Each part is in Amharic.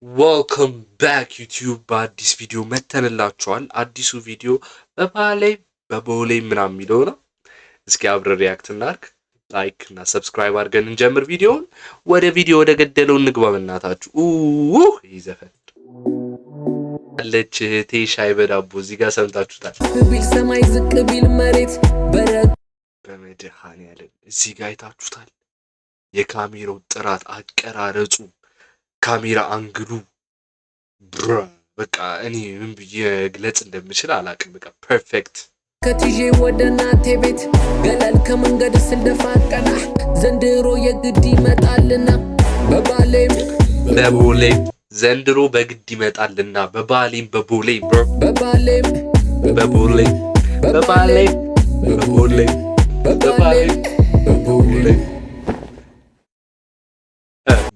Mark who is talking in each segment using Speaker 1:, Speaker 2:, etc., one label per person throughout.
Speaker 1: Welcome back YouTube በአዲስ ቪዲዮ መተንላችኋል። አዲሱ ቪዲዮ በቦሌ ምናምን የሚለው ነው። እስኪ አብረን ሪያክት እናድርግ። ላይክ እና ሰብስክራይብ አድርገን እንጀምር ቪዲዮውን። ወደ ገደለው እንግባ በእናታችሁ። ይዘፈን አለች እህቴ ሻይ በዳቦ እዚህ ጋር ሰምታችሁታል።
Speaker 2: ቢል ሰማይ ዝቅ ቢል መሬት
Speaker 1: በመድኃኔዓለም እዚህ ጋር አይታችሁታል። የካሜራው ጥራት አቀራረጹ ካሜራ አንግሉ በቃ እኔ ምን ብዬ ግለጽ እንደምችል አላቅም። በቃ ፐርፌክት።
Speaker 2: ከትዬ ወደ እናቴ ቤት ገለል ከመንገድ ስልደፋቀና ዘንድሮ የግድ ይመጣልና በቦሌም
Speaker 1: ዘንድሮ በግድ ይመጣልና በቦሌም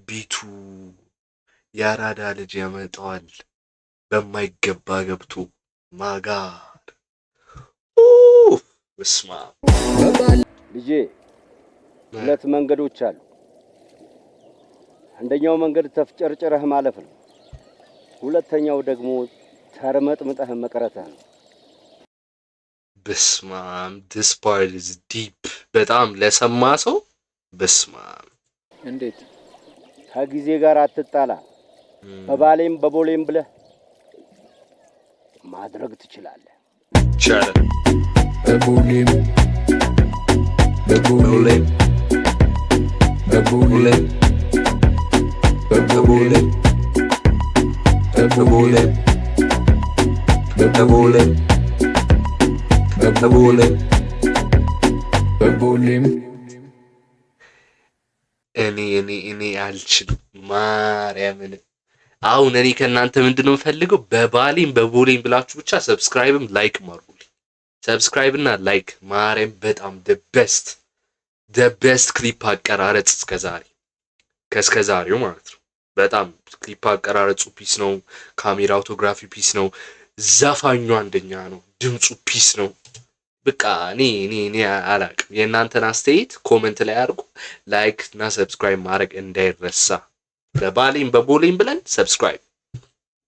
Speaker 1: ቢቱ ያራዳ ልጅ ያመጣዋል በማይገባ ገብቶ ማጋር በስማ
Speaker 3: ልጄ ሁለት መንገዶች አሉ። አንደኛው መንገድ ተፍጨርጭረህ ማለፍ ነው። ሁለተኛው ደግሞ ተርመጥምጠህ መቅረትህ ነው።
Speaker 1: በስማም this part is deep በጣም ለሰማ ሰው በስማም።
Speaker 3: እንዴት ከጊዜ ጋር አትጣላ። በቦሌም ብለህ ማድረግ ትችላለህ። በቦሌም
Speaker 1: እኔ አልችልም ማርያምን። አሁን እኔ ከእናንተ ምንድነው ፈልገው በቦሌም ብላችሁ ብቻ ሰብስክራይብም ላይክ ማርጉልኝ። ሰብስክራይብ እና ላይክ ማርያም በጣም the best ክሊፕ አቀራረጽ እስከዛሬው ማለት ነው። በጣም ክሊፕ አቀራረጹ ፒስ ነው። ካሜራ አውቶግራፊ ፒስ ነው። ዘፋኙ አንደኛ ነው። ድምጹ ፒስ ነው። በቃ እኔ አላቅም። የእናንተን አስተያየት ኮሜንት ላይ አድርጉ። ላይክ እና ሰብስክራይብ ማድረግ እንዳይረሳ። በቦሌም ብለን ሰብስክራይብ